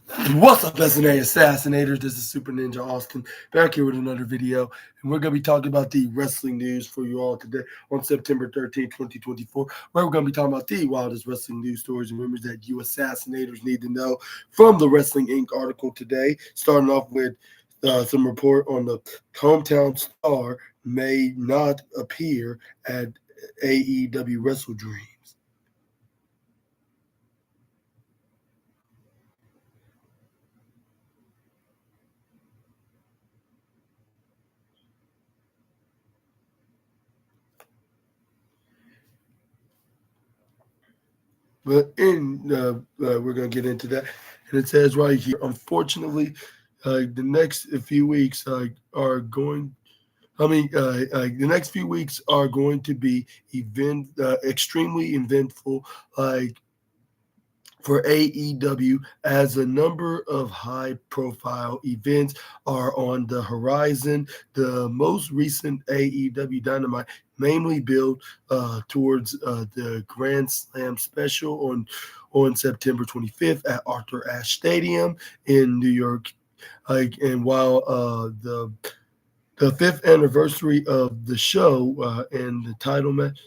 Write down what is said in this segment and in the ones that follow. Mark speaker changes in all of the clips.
Speaker 1: What's up, SNA Assassinators? This is Super Ninja Austin back here with another video, and we're going to be talking about the wrestling news for you all today on September 13th, 2024, where we're going to be talking about the wildest wrestling news stories and rumors that you Assassinators need to know from the Wrestling Inc. article today, starting off with some report on the hometown star may not appear at AEW Wrestle Dream. We're going to get into that. And it says right here, unfortunately, the next few weeks are going. The next few weeks are going to be extremely eventful. For AEW, as a number of high-profile events are on the horizon. The most recent AEW Dynamite mainly built towards the Grand Slam special on September 25th at Arthur Ashe Stadium in New York. And while the fifth anniversary of the show and the title match.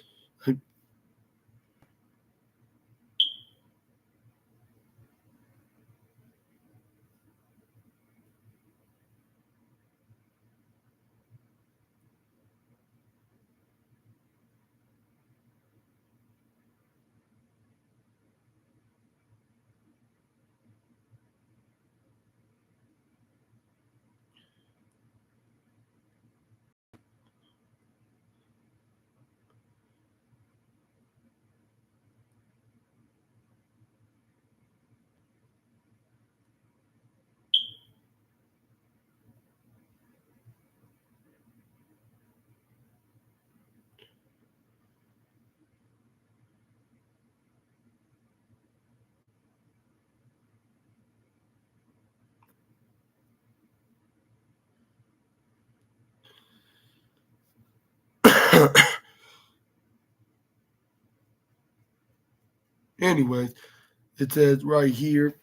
Speaker 1: Anyways, it says right here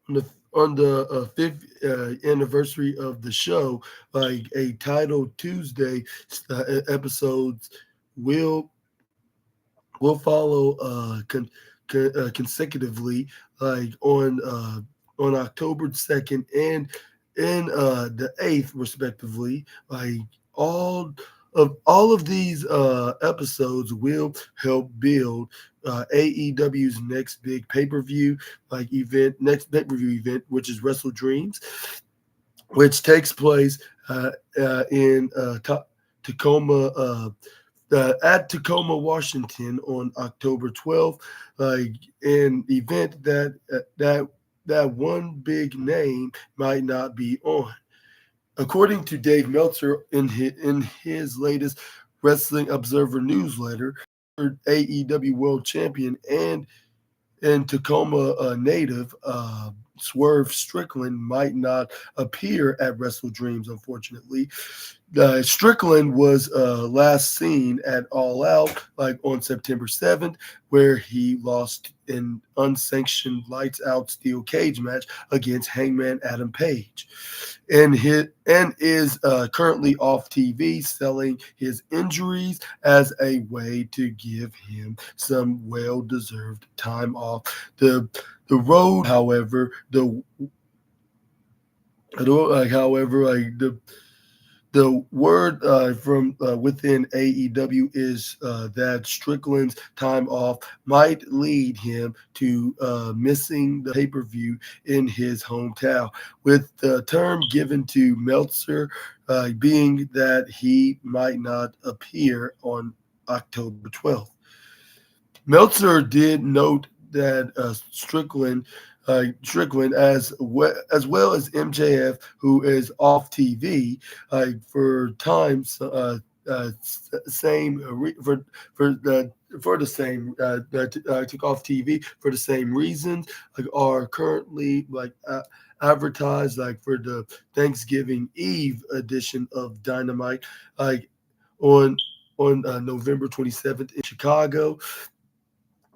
Speaker 1: on the fifth anniversary of the show, like a title Tuesday episodes will will follow consecutively, like on October 2nd and the 8th, respectively. Like all all of these episodes will help build AEW's next big pay-per-view next pay-per-view event, which is Wrestle Dreams, which takes place in Tacoma, at Tacoma, Washington, on October 12th. Like an event that one big name might not be on. According to Dave Meltzer in his latest Wrestling Observer newsletter, AEW World Champion and Tacoma native Swerve Strickland might not appear at Wrestle Dreams, unfortunately. Strickland was last seen at All Out, like on September 7th, where he lost an unsanctioned lights out steel cage match against Hangman Adam Page, and is currently off TV selling his injuries as a way to give him some well-deserved time off the road. However, the word from within AEW is that Strickland's time off might lead him to missing the pay-per-view in his hometown, with the term given to Meltzer being that he might not appear on October 12th. Meltzer did note that Strickland, as well as MJF, who is off TV for times, same for the for the same that took off TV for the same reasons, like are currently advertised like for the Thanksgiving Eve edition of Dynamite, like on November 27th in Chicago.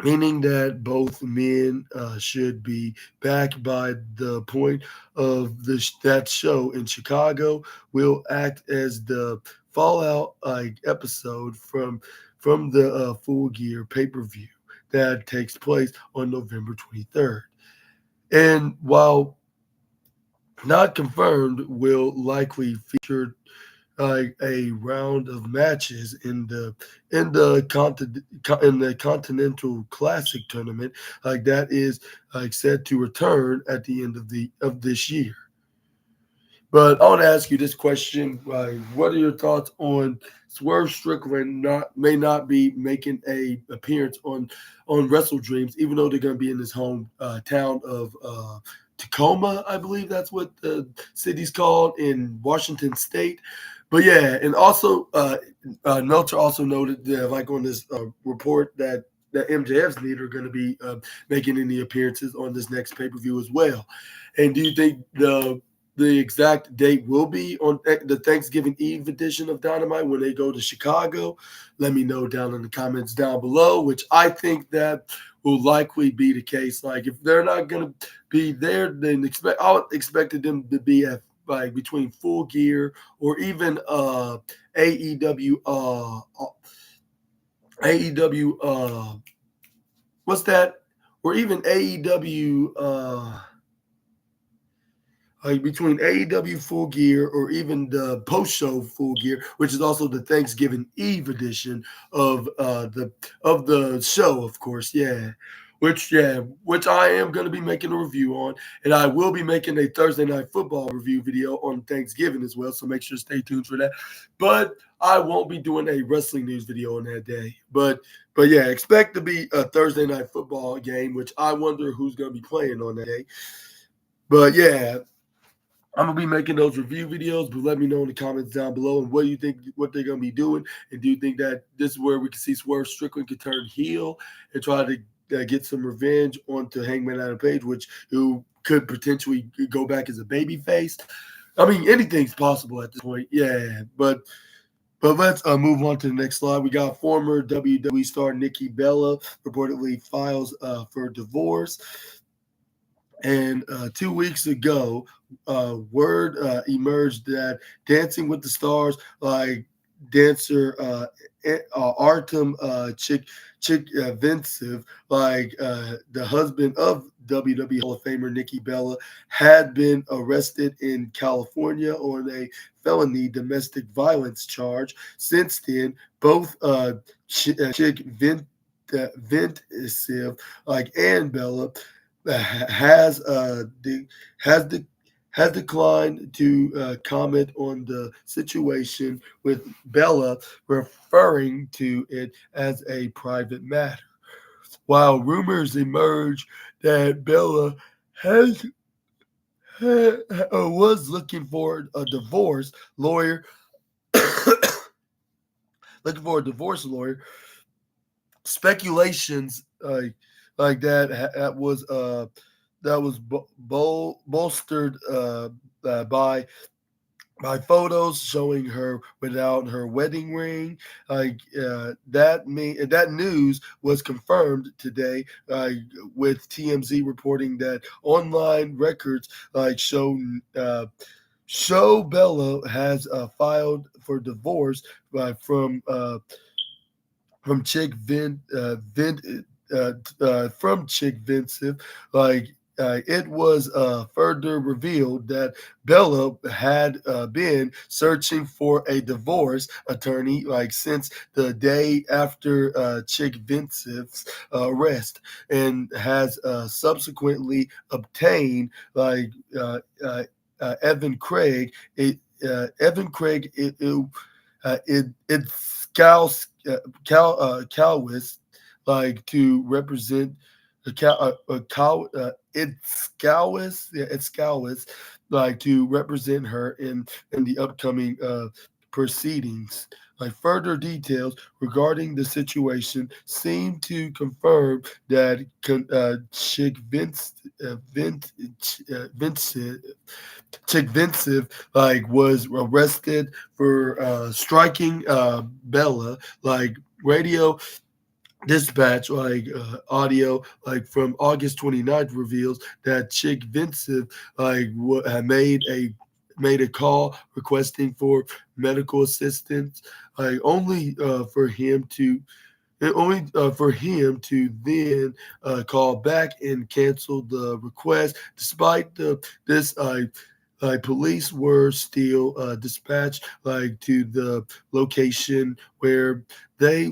Speaker 1: meaning that both men should be back by the point of that show in Chicago. Will act as the fallout episode from the Full Gear pay-per-view that takes place on November 23rd. And while not confirmed, will likely feature a round of matches in the Continental Classic tournament, that is set to return at the end of this year. But I want to ask you this question: what are your thoughts on Swerve Strickland may not be making a appearance on Wrestle Dreams, even though they're going to be in his home town of Tacoma, I believe that's what the city's called in Washington State. But yeah, and also Meltzer also noted that, like on this report, that MJF's leader are going to be making any appearances on this next pay per view as well. And do you think the exact date will be on the Thanksgiving Eve edition of Dynamite when they go to Chicago? Let me know down in the comments down below, which I think that will likely be the case. Like if they're not going to be there, then I expected them to be at like between Full Gear or even AEW AEW what's that? Or even AEW like between AEW Full Gear or even the post-show Full Gear, which is also the Thanksgiving Eve edition of the show, of course. Which I am going to be making a review on, and I will be making a Thursday Night Football review video on Thanksgiving as well. So make sure to stay tuned for that. But I won't be doing a wrestling news video on that day. But yeah, expect to be a Thursday Night Football game, which I wonder who's going to be playing on that day. But yeah, I'm gonna be making those review videos, but let me know in the comments down below and what you think, what they're gonna be doing, and do you think that this is where we can see Swerve Strickland can turn heel and try to get some revenge onto Hangman Adam Page, who could potentially go back as a baby face? I mean, anything's possible at this point. Yeah, but let's move on to the next slide. We got former WWE star Nikki Bella reportedly files for divorce. And 2 weeks ago, word emerged that Dancing with the Stars, like dancer Artem Chick Vincev, the husband of WWE Hall of Famer Nikki Bella, had been arrested in California on a felony domestic violence charge. Since then, both Chick Vincev, and Bella, has has de- has declined to comment on the situation, with Bella referring to it as a private matter. While rumors emerge that Bella has was looking for a divorce lawyer, looking for a divorce lawyer, speculations like that was bolstered by photos showing her without her wedding ring. That news was confirmed today, with TMZ reporting that online records show Bella has filed for divorce from Chick from Chick Vincent. It was further revealed that Bella had been searching for a divorce attorney since the day after Chick Vincent's arrest, and has subsequently obtained Evan Craig. Evan Craig it Cal's Calwis, to represent the it's Calwis, it's Calwis, to represent her in the upcoming proceedings. Further details regarding the situation seem to confirm that Chick Vincent Chick Vincent was arrested for striking Bella. Radio Dispatch audio from August 29th reveals that Chick Vincent had made a call requesting for medical assistance, only for him to then call back and cancel the request. Despite this, police were still dispatched to the location where they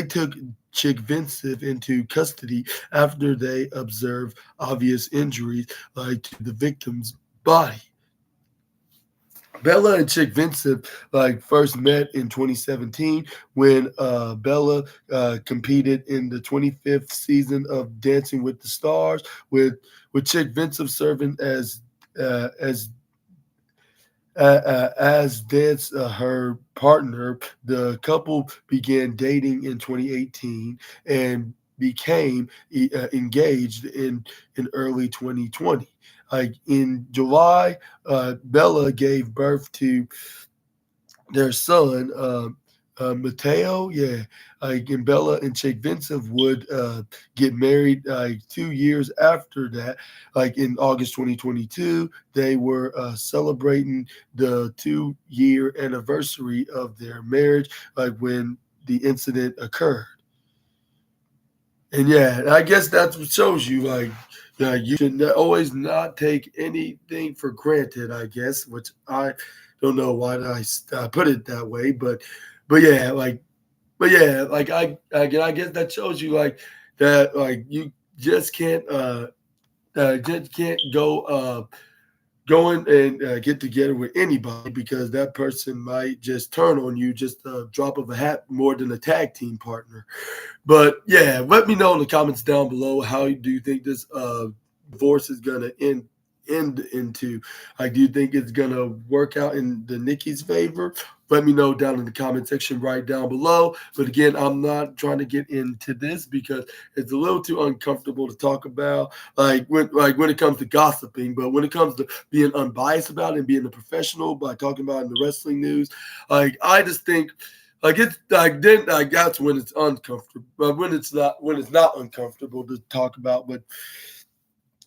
Speaker 1: took Chick Vincent into custody after they observed obvious injuries to the victim's body. Bella and Chick Vincent first met in 2017 when Bella competed in the 25th season of Dancing with the Stars, with Chick Vincent serving as Dance her partner. The couple began dating in 2018 and became engaged in early 2020. In July, Bella gave birth to their son, Mateo. Yeah, and Bella and Chick Vincent would get married 2 years after that. In August 2022, they were celebrating the 2 year anniversary of their marriage, when the incident occurred. And yeah, I guess that's what shows you you should always not take anything for granted. I guess, which I don't know why I put it that way, but yeah, I guess that shows you that you just can't go and get together with anybody, because that person might just turn on you just a drop of a hat more than a tag team partner. But yeah, let me know in the comments down below, how do you think this divorce is gonna end into? Do you think it's gonna work out in the Nikki's favor? Let me know down in the comment section right down below. But again, I'm not trying to get into this because it's a little too uncomfortable to talk about. When it comes to gossiping, but when it comes to being unbiased about it and being a professional by talking about it in the wrestling news, I just think it's then that's when it's uncomfortable. But when it's not uncomfortable to talk about. But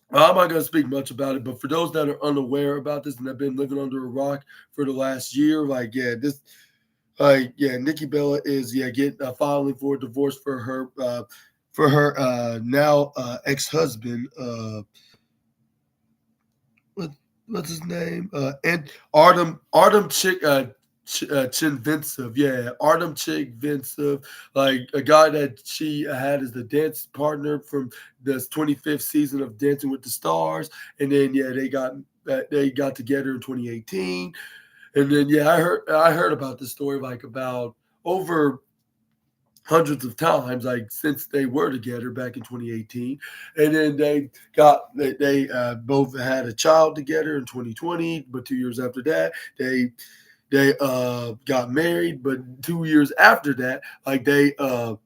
Speaker 1: I'm not going to speak much about it. But for those that are unaware about this and have been living under a rock for the last year, Nikki Bella is getting filing for a divorce for her now ex-husband. What what's his name? And Artem Chinvinsov. Yeah, Artem Chinvinsov, a guy that she had as the dance partner from the 25th season of Dancing with the Stars, and then they got together in 2018, and then I heard about this story about over hundreds of times since they were together back in 2018, and then they both had a child together in 2020, but 2 years after that they got married, but 2 years after that they are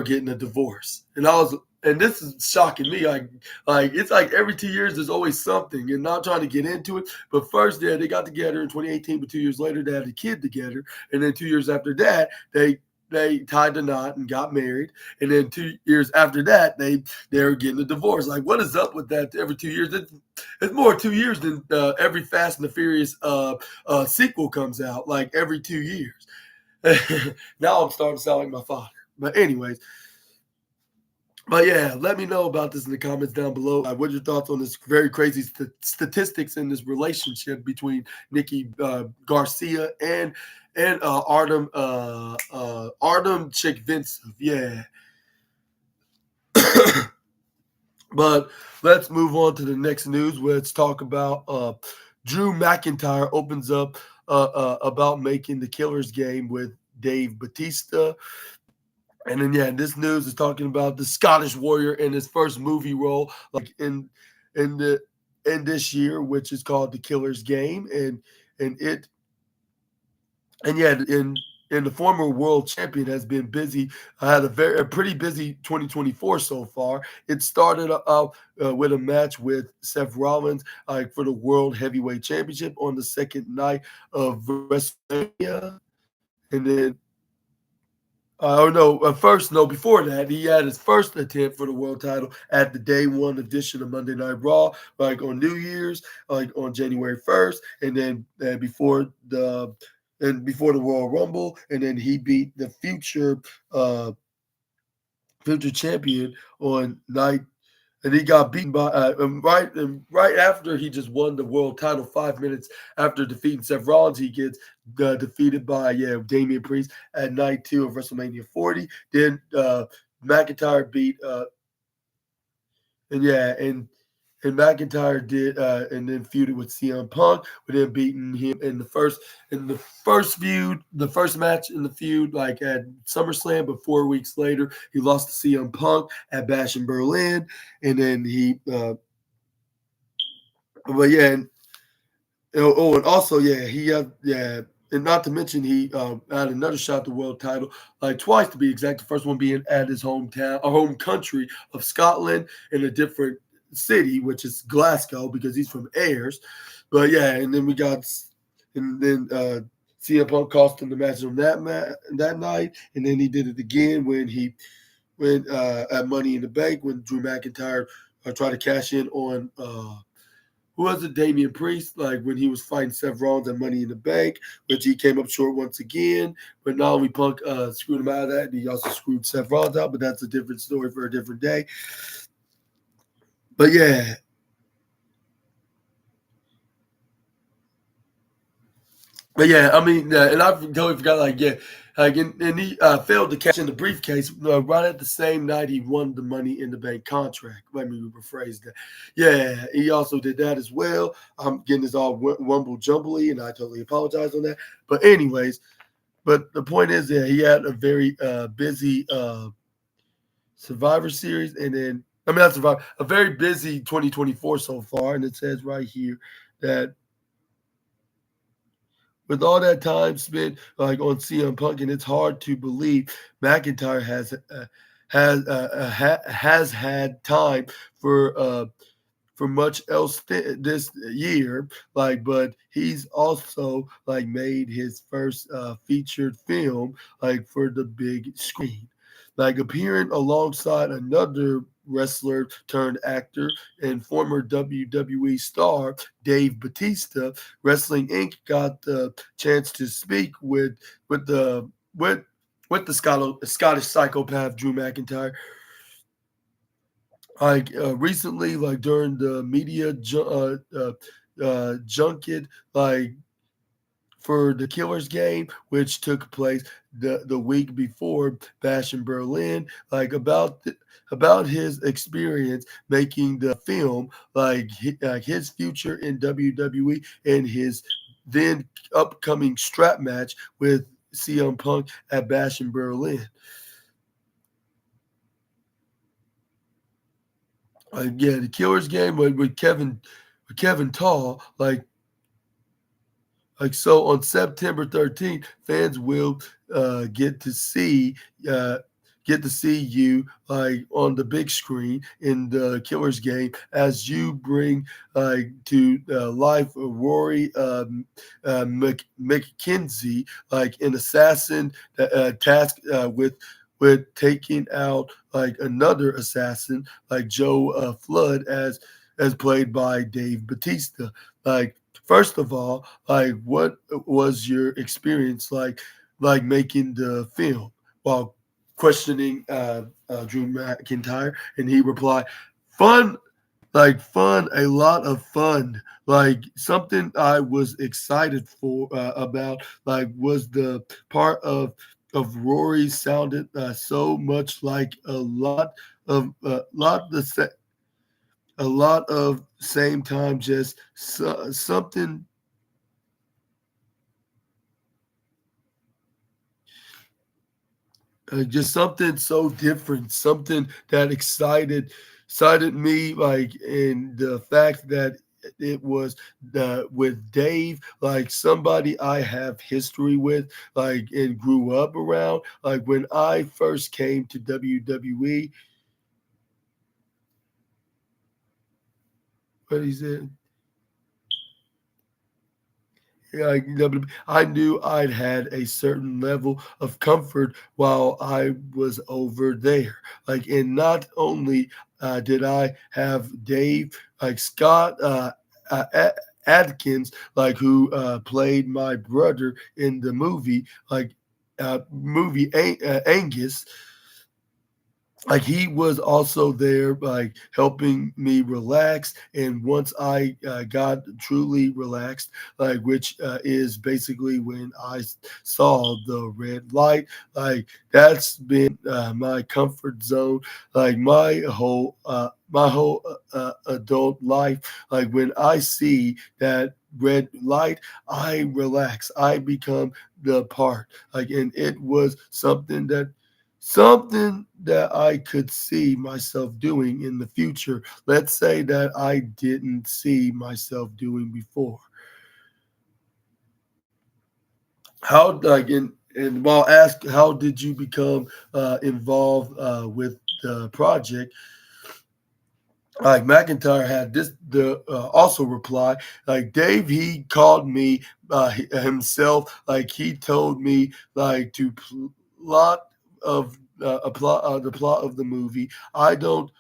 Speaker 1: getting a divorce. And this is shocking me. It's every 2 years there's always something, and not trying to get into it. But first, they got together in 2018, but 2 years later they had a kid together, and then 2 years after that they tied the knot and got married, and then 2 years after that they're getting a divorce. What is up with that? Every 2 years, it's more 2 years than every Fast and the Furious sequel comes out. Every 2 years. Now I'm starting to sound like my father. But anyways, but yeah, let me know about this in the comments down below. What are your thoughts on this very crazy statistics in this relationship between Nikki Garcia and Artem Chikvintsov? Yeah. But let's move on to the next news. Let's talk about Drew McIntyre opens up about making the Killer's Game with Dave Batista. And then this news is talking about the Scottish Warrior in his first movie role, in the in this year, which is called The Killer's Game, and it and yeah, and the former world champion has been busy. I had a pretty busy 2024 so far. It started out with a match with Seth Rollins for the World Heavyweight Championship on the second night of WrestleMania, and then Oh no! First, no. Before that, he had his first attempt for the world title at the Day One edition of Monday Night Raw, like on New Year's, like on January 1st, and then before the Royal Rumble, and then he beat the uh, future champion on night, and he got beaten by right after he just won the world title 5 minutes after defeating Seth Rollins. He gets defeated by Damian Priest at night 2 of WrestleMania 40. Then McIntyre beat and yeah and McIntyre did and then feuded with CM Punk, with him beating him in the first match in the feud, like at SummerSlam. But 4 weeks later, he lost to CM Punk at Bash in Berlin, and then but yeah, and also he had and not to mention he had another shot at the world title, like twice to be exact. The first one being at his hometown, or home country of Scotland, in a different city, which is Glasgow, because he's from Ayers. But yeah, and then CM Punk cost him the match on that night, and then he did it again when at Money in the Bank, when Drew McIntyre tried to cash in on who was it, Damian Priest, like when he was fighting Seth Rollins at Money in the Bank, which he came up short once again. But not only Punk screwed him out of that, he also screwed Seth Rollins out, but that's a different story for a different day. But yeah, I mean, and I totally forgot, and he failed to cash in the briefcase right at the same night he won the Money in the Bank contract. Let me rephrase that. Yeah, he also did that as well. I'm getting this all wumble jumbly, and I totally apologize on that. But anyways, but the point is that he had a very busy Survivor Series, and then I mean not Survivor, a very busy 2024 so far, and it says right here that with all that time spent like on CM Punk, and it's hard to believe McIntyre has had time for uh, for much else this year. Like, but he's also like made his first featured film like for the big screen, like appearing alongside another wrestler turned actor and former WWE star Dave Batista. Wrestling Inc. got the chance to speak with the with the Scottish psychopath Drew McIntyre, like recently, like during the media junket, like for the Killers game, which took place the week before Bash in Berlin, like about his experience making the film, like his future in WWE, and his then upcoming strap match with CM Punk at Bash in Berlin. Yeah, the Killers game with Kevin Tall, so on September 13th, fans will uh, get to see uh, get to see you like on the big screen in the Killers game as you bring to life Rory McKenzie, like an assassin tasked with taking out like another assassin, like Joe Flood, as played by Dave Batista. Like, first of all, like what was your experience like making the film, while questioning Drew McIntyre, and he replied, "Fun, fun, a lot of fun. Like something I was excited for about like was the part of Rory sounded so much like a lot of same time, just something just something so different, something that excited me, like in the fact that it was with Dave, like somebody I have history with, like and grew up around. Like when I first came to WWE, what he said, I knew I'd had a certain level of comfort while I was over there. And not only did I have Dave, Scott Adkins, who played my brother in the movie, Angus. He was also there, helping me relax. And once I got truly relaxed, which is basically when saw the red light, that's been my comfort zone, my whole adult life. When I see that red light, I relax, I become the part, and it was something that I could see myself doing in the future. Let's say that I didn't see myself doing before. How and while asked how did you become involved with the project, McIntyre had this the also reply, Dave, he called me himself, he told me to plot of the plot of the movie. I don't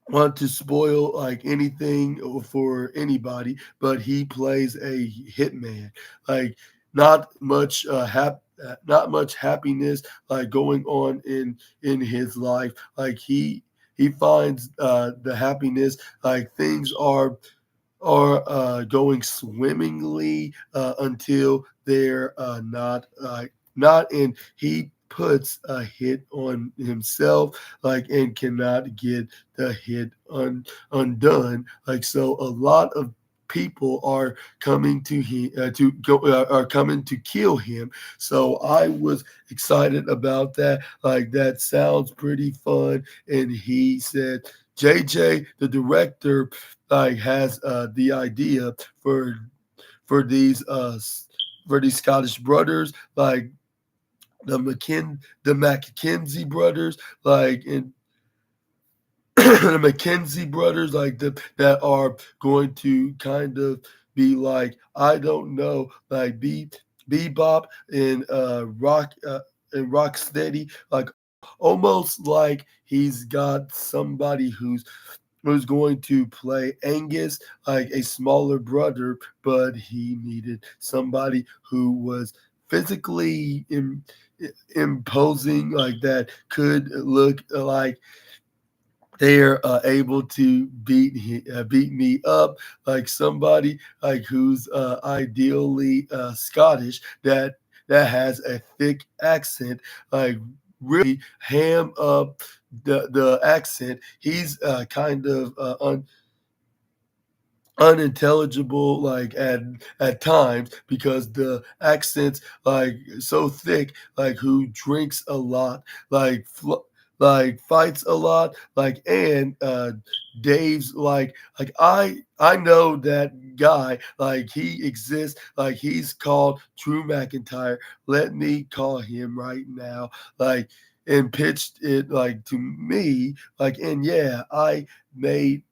Speaker 1: want to spoil anything for anybody, but he plays a hitman. Like not much not much happiness going on in his life. He finds the happiness, things are going swimmingly until they're not, and he puts a hit on himself, and cannot get the hit undone. So a lot of people are coming to him to go are coming to kill him. So I was excited about that. That sounds pretty fun. And he said JJ, the director, has the idea for these Scottish brothers, the Mackenzie brothers, and the Mackenzie brothers, that are going to kind of be I don't know, bebop and rock steady, almost like he's got somebody who's going to play Angus, a smaller brother, but he needed somebody who was physically imposing, that could look like they're able to beat me up, somebody who's ideally Scottish, that has a thick accent, really ham up the accent. He's kind of unintelligible at times because the accent's so thick, who drinks a lot, fights a lot, and Dave's I know that guy, he exists, he's called Drew McIntyre, let me call him right now, and pitched it to me, and yeah, I made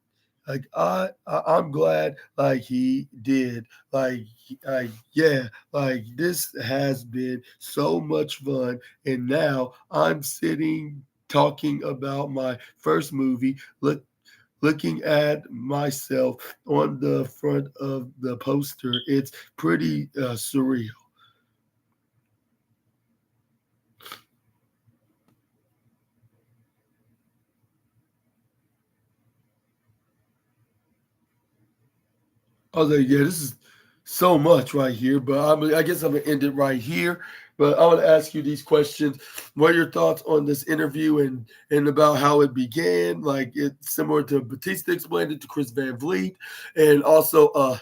Speaker 1: I'm glad he did. Yeah, this has been so much fun. And now I'm sitting talking about my first movie, looking at myself on the front of the poster. It's pretty surreal. I was like, yeah, this is so much right here, but I guess I'm gonna end it right here. But I want to ask you these questions. What are your thoughts on this interview and about how it began? It's similar to Batista explained it to Chris Van Vliet, and also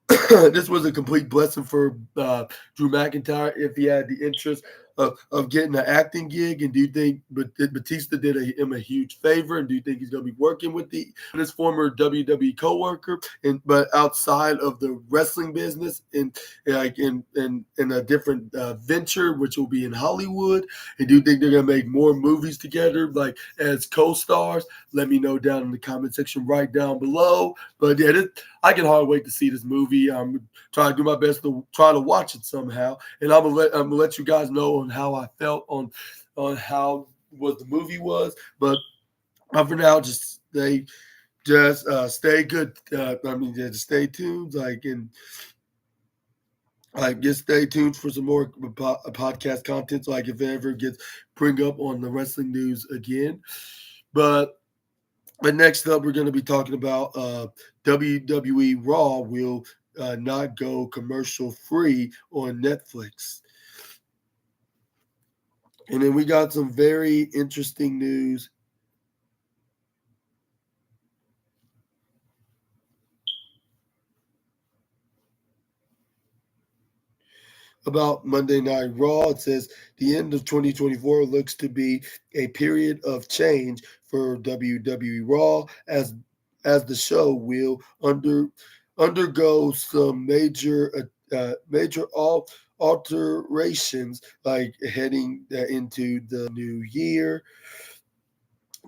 Speaker 1: this was a complete blessing for Drew McIntyre if he had the interest of getting an acting gig. And do you think Batista did him a huge favor? And do you think he's going to be working with his former WWE coworker? And but outside of the wrestling business, in a different venture, which will be in Hollywood? And do you think they're going to make more movies together, as co-stars? Let me know down in the comment section right down below. But yeah, I can hardly wait to see this movie. I'm trying to do my best to try to watch it somehow, and I'm gonna let you guys know on how I felt on how what the movie was. But for now, stay good. Just stay tuned. Just stay tuned for some more podcast content. So, if it ever gets bring up on the wrestling news again, but. But next up, we're going to be talking about WWE Raw will not go commercial free on Netflix. And then we got some very interesting news about Monday Night Raw. It says the end of 2024 looks to be a period of change for WWE Raw as the show will undergo some major alterations heading into the new year.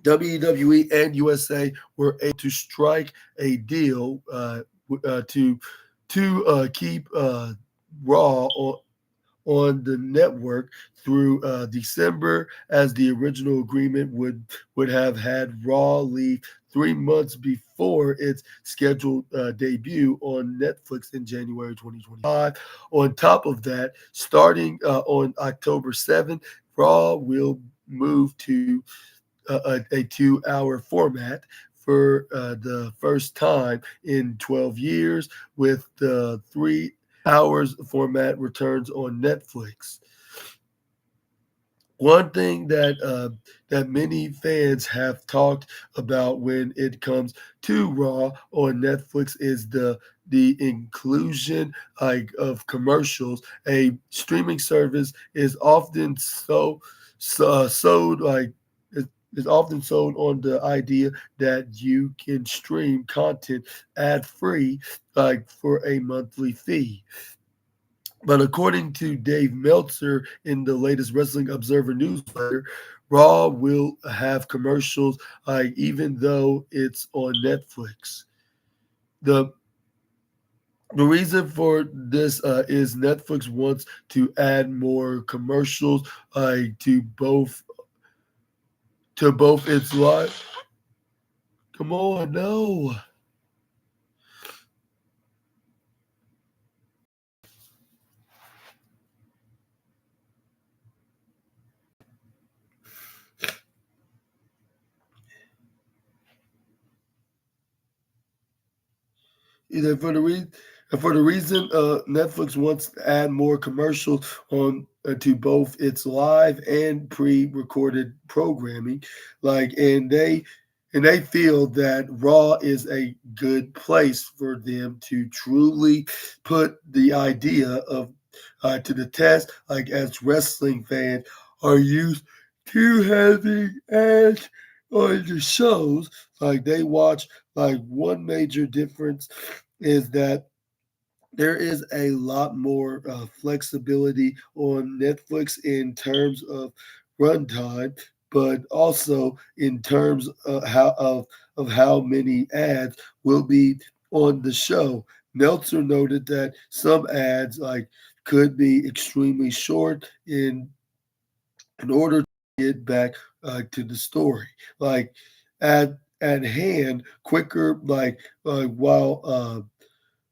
Speaker 1: WWE and USA were able to strike a deal to keep Raw on the network through December, as the original agreement would have had Raw leave 3 months before its scheduled debut on Netflix in January 2025. On top of that, starting on October 7th, Raw will move to a 2-hour format for the first time in 12 years, with the 3 hours format returns on Netflix. One thing that many fans have talked about when it comes to Raw on Netflix is the inclusion of commercials. A streaming service is often sold is often sold on the idea that you can stream content ad free, for a monthly fee. But according to Dave Meltzer in the latest Wrestling Observer newsletter, Raw will have commercials, even though it's on Netflix. The the reason for this is Netflix wants to add more commercials to both its live. Come on, no. Either for the reason Netflix wants to add more commercials on to both its live and pre-recorded programming, like and they feel that Raw is a good place for them to truly put the idea of to the test, as wrestling fans are used to having ads on the shows, they watch. One major difference is that there is a lot more flexibility on Netflix in terms of runtime, but also in terms of how many ads will be on the show. Meltzer noted that some ads could be extremely short in order to get back to the story, like at hand quicker,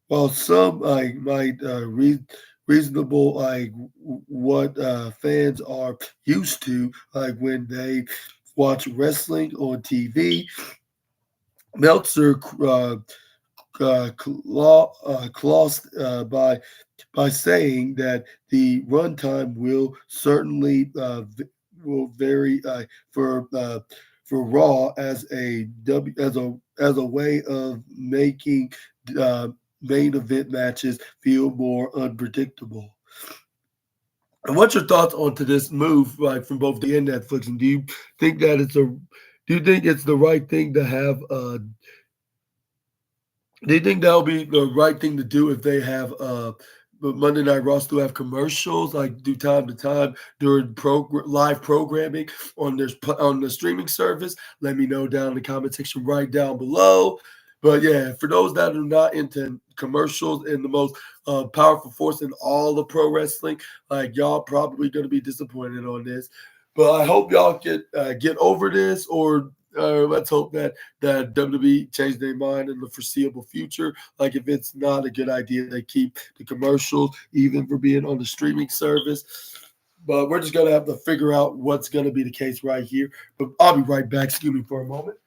Speaker 1: while some might read reasonable, what fans are used to, when they watch wrestling on TV. Meltzer glossed by saying that the runtime will certainly will vary for Raw as a way of making uh, main event matches feel more unpredictable. And what's your thoughts onto this move, from both the and Netflix? And think that it's a do you think it's the right thing to have? Do you think that'll be the right thing to do if they have Monday Night Raw still have commercials, do time to time during live programming on the streaming service? Let me know down in the comment section right down below. But yeah, for those that are not into commercials and the most powerful force in all of pro wrestling, like y'all probably gonna be disappointed on this. But I hope y'all get over this, or let's hope that WWE change their mind in the foreseeable future. Like if it's not a good idea, they keep the commercials even for being on the streaming service. But we're just gonna have to figure out what's gonna be the case right here. But I'll be right back. Excuse me for a moment.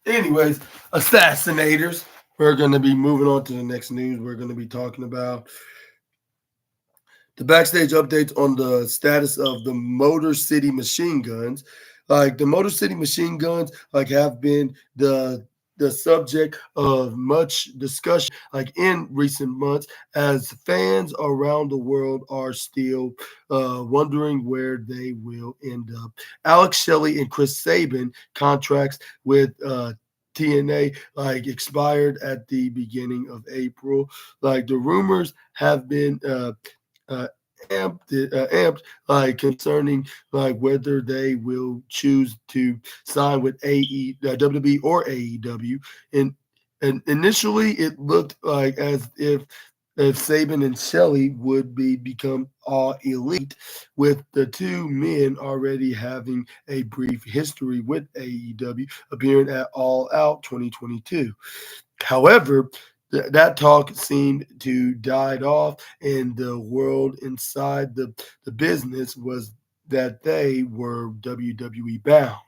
Speaker 1: Anyways, Assassinators. We're going to be moving on to the next news. We're going to be talking about the backstage updates on the status of the Motor City Machine Guns. Like the Motor City Machine Guns, like have been the subject of much discussion, like in recent months, as fans around the world are still wondering where they will end up. Alex Shelley and Chris Sabin contracts with TNA like expired at the beginning of April. Like the rumors have been uh, amped like concerning like whether they will choose to sign with WWE or AEW. And initially, it looked like as if Saban and Shelley would become all elite, with the two men already having a brief history with AEW, appearing at All Out 2022. However, that talk seemed to died off, and the world inside the business was that they were WWE bound.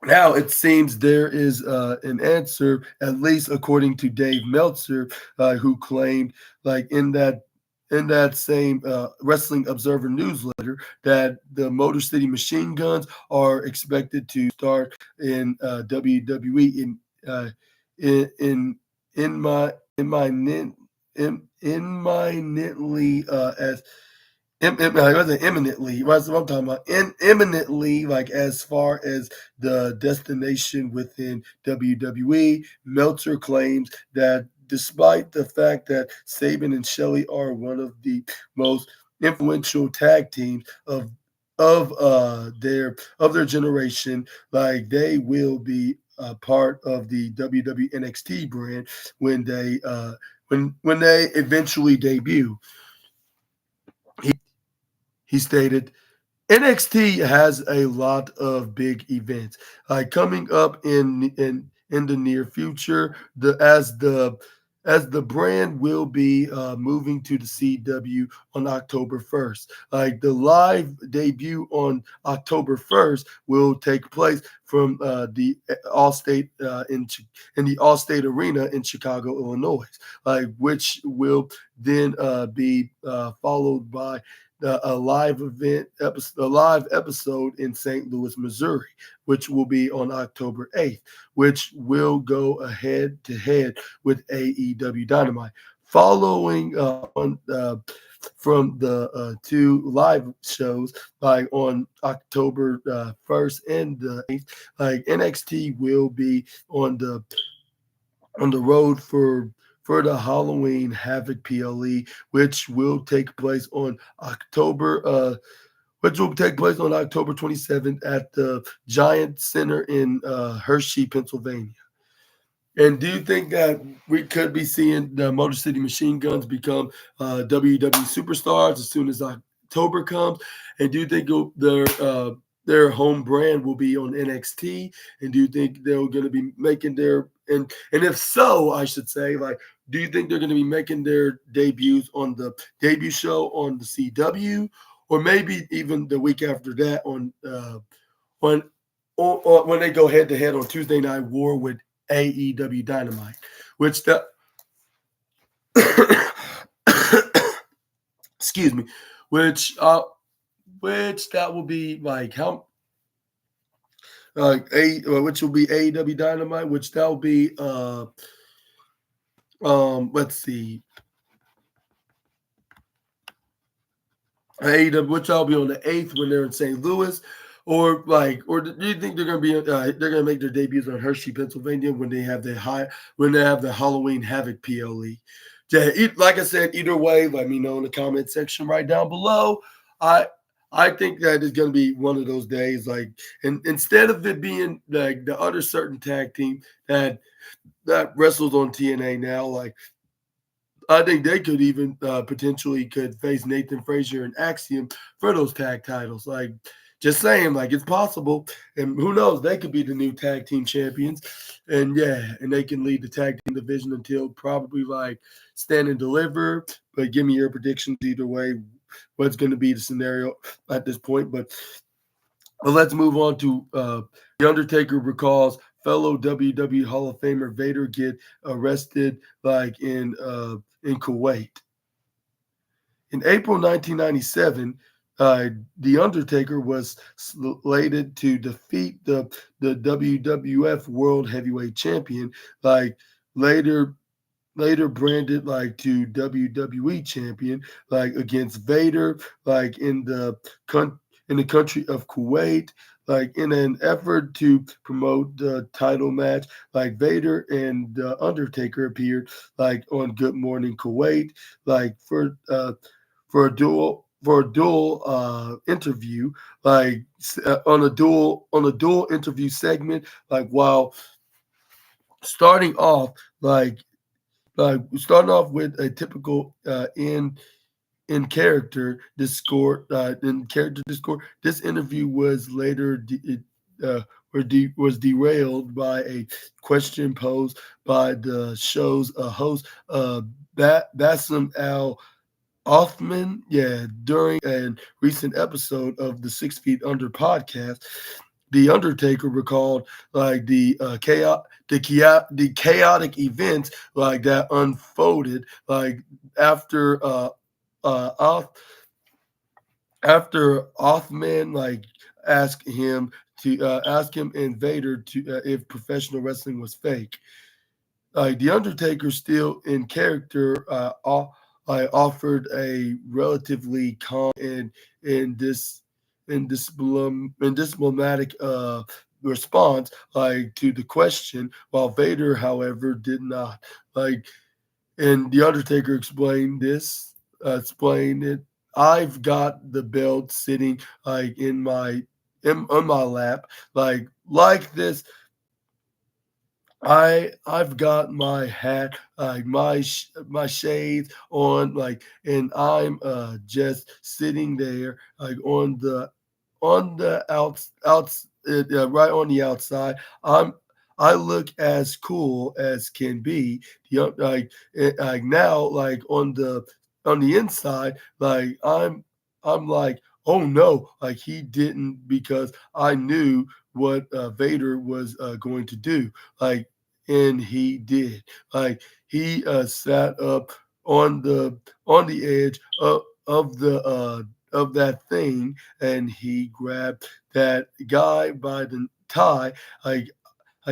Speaker 1: Now it seems there is an answer, at least according to Dave Meltzer, who claimed, like in that same Wrestling Observer newsletter, that the Motor City Machine Guns are expected to start in WWE uh, in in my in my in imminently as like, wasn't imminently. That's what I'm talking about. Imminently, like as far as the destination within WWE, Meltzer claims that despite the fact that Saban and Shelley are one of the most influential tag teams of their generation, like they will be a part of the WWE NXT brand when they eventually debut. He stated, NXT has a lot of big events like coming up in the near future. The brand will be moving to the CW on October 1st. Like the live debut on October 1st will take place from the Allstate in the Allstate Arena in Chicago, Illinois. Like which will then be followed by a live episode in St. Louis, Missouri, which will be on October 8th, which will go head to head with AEW Dynamite. Following on from the two live shows, like on October 1st and the 8th, like NXT will be on the road for the Halloween Havoc PLE, which will take place on October 27th at the Giant Center in Hershey, Pennsylvania. And do you think that we could be seeing the Motor City Machine Guns become WWE superstars as soon as October comes? And do you think their home brand will be on NXT? And do you think they're going to be making and if so, I should say, like, do you think they're going to be making their debuts on the debut show on the CW? or maybe even the week after that on or when they go head to head on Tuesday Night War with AEW Dynamite, which the excuse me, which uh which that will be like how which will be AEW Dynamite, which that will be let's see, AEW, which I'll be on the 8th when they're in St. Louis, or do you think they're gonna be they're gonna make their debuts on Hershey, Pennsylvania when they have the Halloween Havoc PLE? Yeah, like I said, either way, let me know in the comment section right down below. I I think that is going to be one of those days, like, and instead of it being like the other certain tag team that wrestles on TNA now, like I think they could even potentially could face Nathan Frazier and Axiom for those tag titles. Like, just saying, like it's possible, and who knows? They could be the new tag team champions, and yeah, and they can lead the tag team division until probably like Stand and Deliver. But give me your predictions either way. What's going to be the scenario at this point? But let's move on to the Undertaker recalls fellow WWE Hall of Famer Vader get arrested like in Kuwait. In April 1997, The Undertaker was slated to defeat the WWF World Heavyweight Champion, like later branded like to WWE champion, like against Vader, like in the country of Kuwait, like in an effort to promote the title match. Like Vader and the Undertaker appeared like on Good Morning Kuwait, like for a dual interview, like on a dual interview segment, like while starting off like starting off with a typical in character discord. This interview was later was derailed by a question posed by the show's host Bassem Al Othman, yeah, during a recent episode of the 6 Feet Under podcast. The Undertaker recalled like the chaotic events like that unfolded like after off after Othman like ask him and Vader to if professional wrestling was fake. The Undertaker, still in character, I offered a relatively calm and this and diplomatic response, like to the question, while Vader, however, did not. Like, and the Undertaker explained it. I've got the belt sitting like on my lap, like this. I've got my hat, my shades on, like, and I'm just sitting there, like on the right on the outside. I look as cool as can be. Like now, like on the inside, like I'm like, oh no, like he didn't, because I knew what Vader was going to do. Like, and he did. Like he sat up on the edge of that thing, and he grabbed that guy by the tie. Like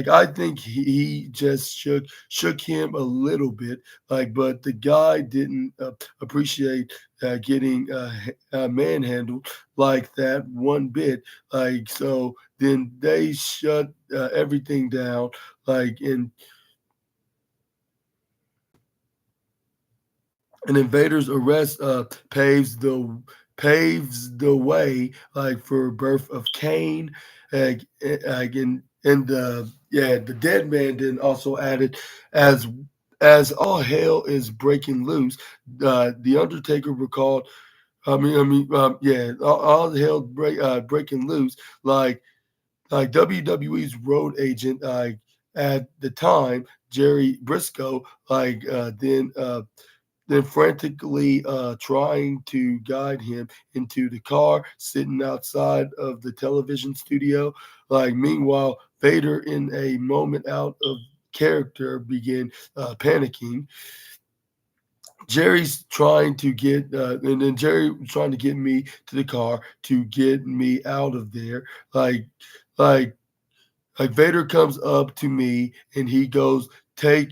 Speaker 1: I think he just shook him a little bit, like, but the guy didn't appreciate getting manhandled like that one bit. Like, so then they shut everything down, like, and Invader's arrest paves the way, like, for birth of Kane, and the dead man then also added, as all hell is breaking loose. The Undertaker recalled. Yeah, all hell breaking loose. Like WWE's road agent, at the time, Jerry Briscoe, then. then frantically trying to guide him into the car, sitting outside of the television studio. Like, meanwhile, Vader, in a moment out of character, began panicking. Jerry's trying to get, and then Jerry was trying to get me to the car to get me out of there. Like, like Vader comes up to me and he goes, "Take,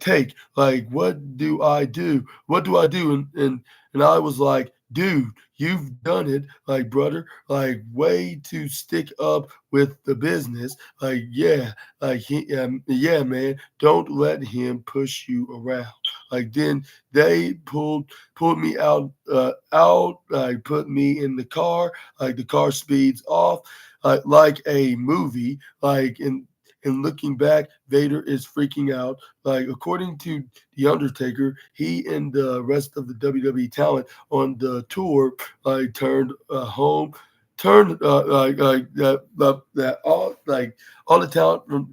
Speaker 1: take, like, what do I do? What do I do?" And I was like, "Dude, you've done it, like, brother, like, way to stick up with the business, like, yeah, like, yeah, man, don't let him push you around." Like, then they pulled me out, like, put me in the car, like, the car speeds off like a movie. Like, in looking back, Vader is freaking out. Like, according to the Undertaker, he and the rest of the WWE talent on the tour turned home. Turned that all the talent from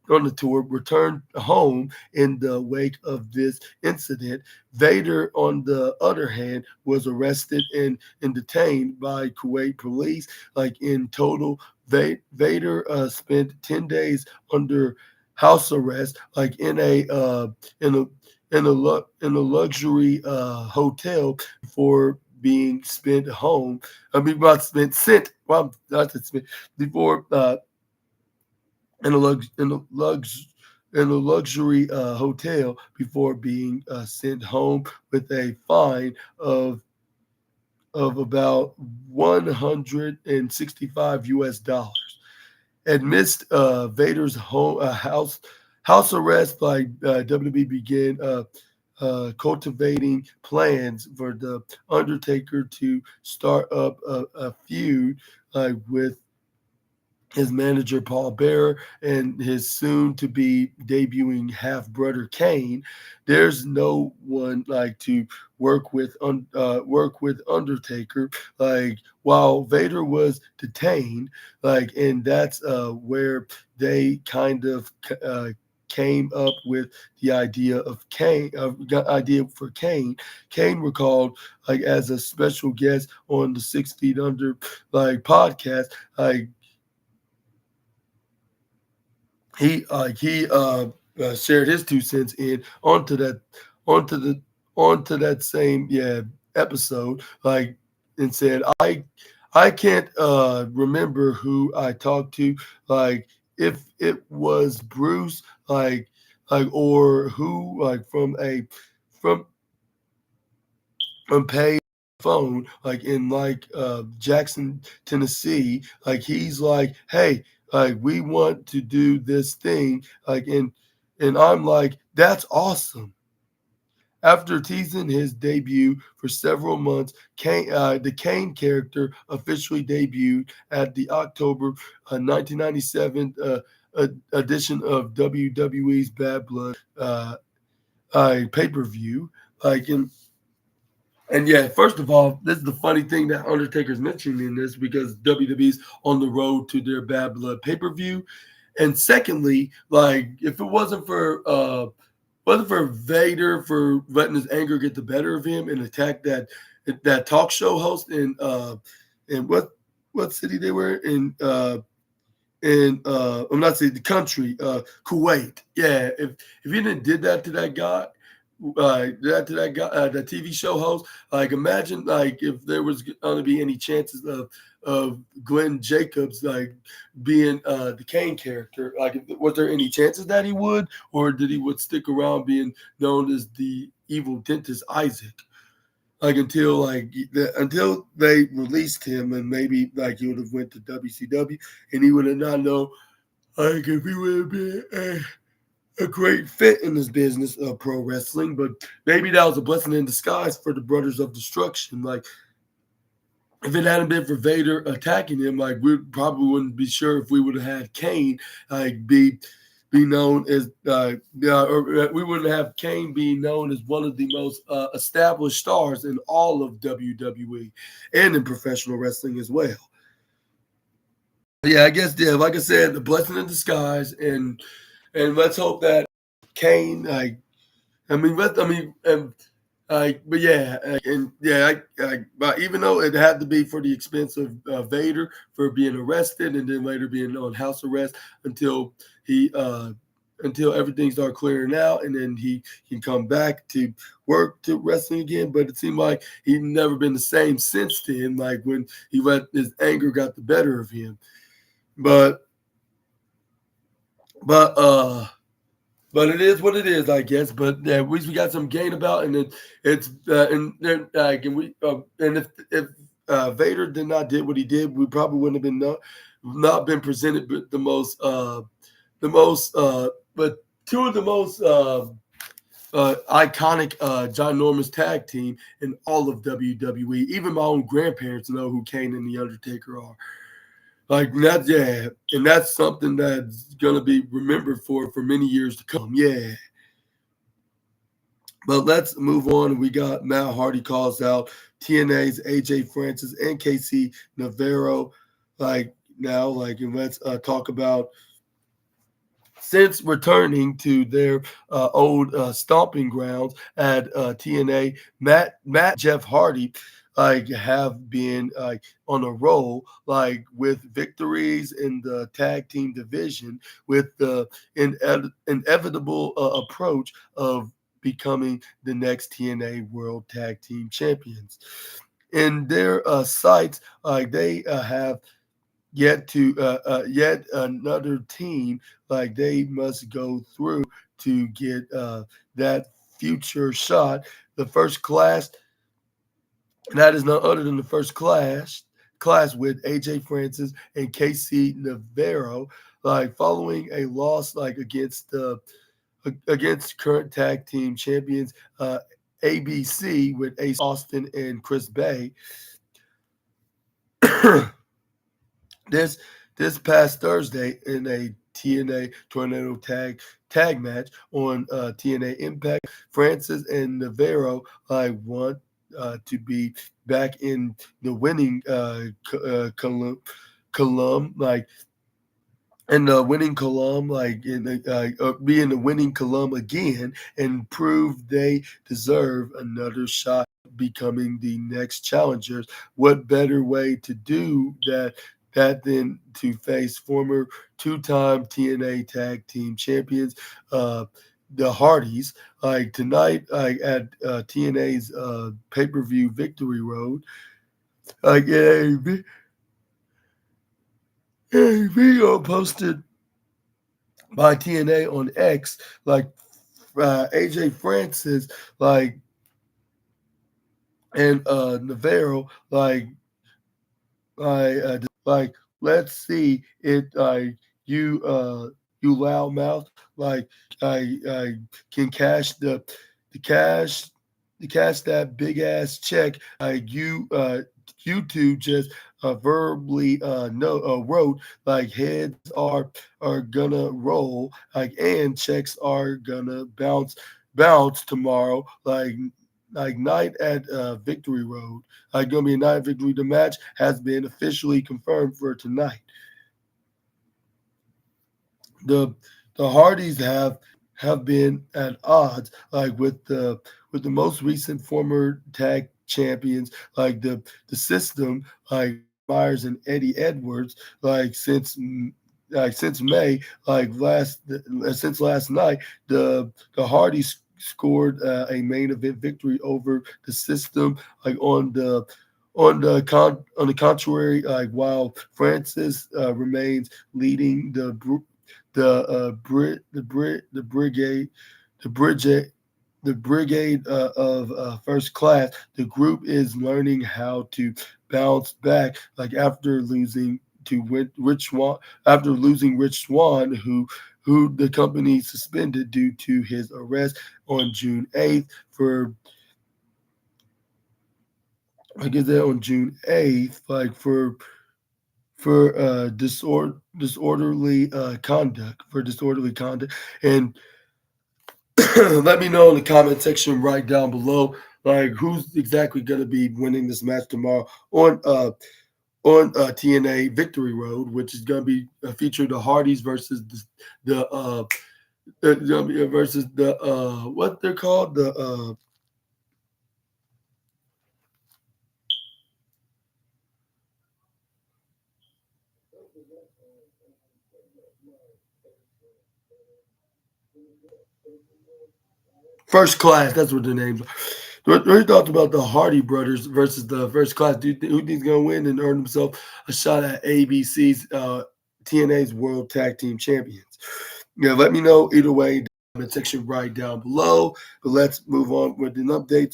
Speaker 1: on the tour returned home in the wake of this incident. Vader, on the other hand, was arrested and detained by Kuwait police. Like, in total, Vader spent 10 days under house arrest, like in a in a luxury hotel before being spent home. I mean, not spent sent. Well, not spent before in a lux in a luxury hotel before being sent home with a fine of about 165 US dollars. Amidst Vader's home house arrest, like WWE began cultivating plans for the Undertaker to start up a feud with his manager Paul Bearer and his soon to be debuting half brother Kane. There's no one like to work with Undertaker, like, while Vader was detained, like, and that's where they kind of came up with the idea of Kane, idea for Kane. Kane recalled, like, as a special guest on the 6 Feet Under podcast, like, he shared his 2 cents in onto the onto that same episode, like, and said, I can't remember who I talked to, like, if it was Bruce, or who, like, from paid phone, like, in Jackson, Tennessee. Like, he's like, "Hey, like, we want to do this thing," like, and I'm like, "That's awesome." After teasing his debut for several months, the Kane character officially debuted at the October 1997 edition of WWE's Bad Blood pay-per-view. Like, and yeah, first of all, this is the funny thing that Undertaker's mentioning in this, because WWE's on the road to their Bad Blood pay-per-view. And secondly, like, if it wasn't for Vader for letting his anger get the better of him and attack that talk show host in what city they were in I'm not saying the country, Kuwait. Yeah, if he didn't did that to that guy, that TV show host, like, imagine, like, if there was going to be any chances of Glenn Jacobs, like, being the Kane character, like, was there any chances that he would, or did he would stick around being known as the evil dentist Isaac? Like, until they released him, and maybe, like, he would have went to WCW, and he would have not known, like, if he would have been a great fit in this business of pro wrestling. But maybe that was a blessing in disguise for the Brothers of Destruction. Like, if it hadn't been for Vader attacking him, like, we probably wouldn't be sure if we would have had Kane like be known as or we wouldn't have Kane being known as one of the most established stars in all of WWE and in professional wrestling as well. Yeah, I guess, yeah, like I said, the blessing in disguise, and let's hope that Kane, like, I mean, but yeah, and yeah, but even though it had to be for the expense of Vader for being arrested and then later being on house arrest until he until everything started clearing out, and then he can come back to work to wrestling again. But it seemed like he'd never been the same since then. Like when he let his anger got the better of him. But but uh But it is what it is, I guess. But yeah, at least we got some gain about, and it's and then and if Vader did not did what he did, we probably wouldn't have been not been presented with the most but two of the most iconic ginormous tag team in all of WWE. Even my own grandparents know who Kane and the Undertaker are. Like that's yeah, and that's something that's gonna be remembered for many years to come. Yeah, but let's move on. We got Matt Hardy calls out TNA's AJ Francis and KC Navarro. Like now, like and let's talk about since returning to their old stomping grounds at TNA, Matt Jeff Hardy like have been like on a roll like with victories in the tag team division with the inevitable approach of becoming the next TNA World Tag Team Champions. In their sights, like they have yet another team like they must go through to get that future shot. The first class, and that is none other than the first class with AJ Francis and KC Navarro, like following a loss like against current tag team champions ABC with Ace Austin and Chris Bay. This this past Thursday in a TNA Tornado tag match on TNA Impact, Francis and Navarro want to be back in the winning column, like in the winning column, like be in the winning column again, and prove they deserve another shot becoming the next challengers. What better way to do that than to face former two-time TNA Tag Team Champions, the Hardys, like tonight, like at TNA's pay-per-view Victory Road, like a video posted by TNA on X, like AJ Francis, like and Navarro, like let's see it, you loudmouth, like I can cash the cash the cash that big ass check, you two just verbally no wrote like heads are gonna roll like and checks are gonna bounce tomorrow like night at Victory Road. Like gonna be a night at Victory. The match has been officially confirmed for tonight. The the Hardys have been at odds like with the most recent former tag champions like the system like Myers and Eddie Edwards like since May since last night the Hardys scored a main event victory over the system like on the contrary like while Francis remains leading the brigade the brigade the brigade of first class. The group is learning how to bounce back like after losing Rich Swan who the company suspended due to his arrest on June 8th for I guess that on June 8th like for disorderly conduct and let me know in the comment section right down below, like who's exactly going to be winning this match tomorrow on TNA Victory Road, which is going to be feature the Hardys versus the versus the what they're called, the First Class. That's what the names are. What are your thoughts about the Hardy brothers versus the First Class? Do you think who think's gonna win and earn himself a shot at ABC's TNA's World Tag Team Champions? Yeah, let me know either way in the comment section right down below. But let's move on with an update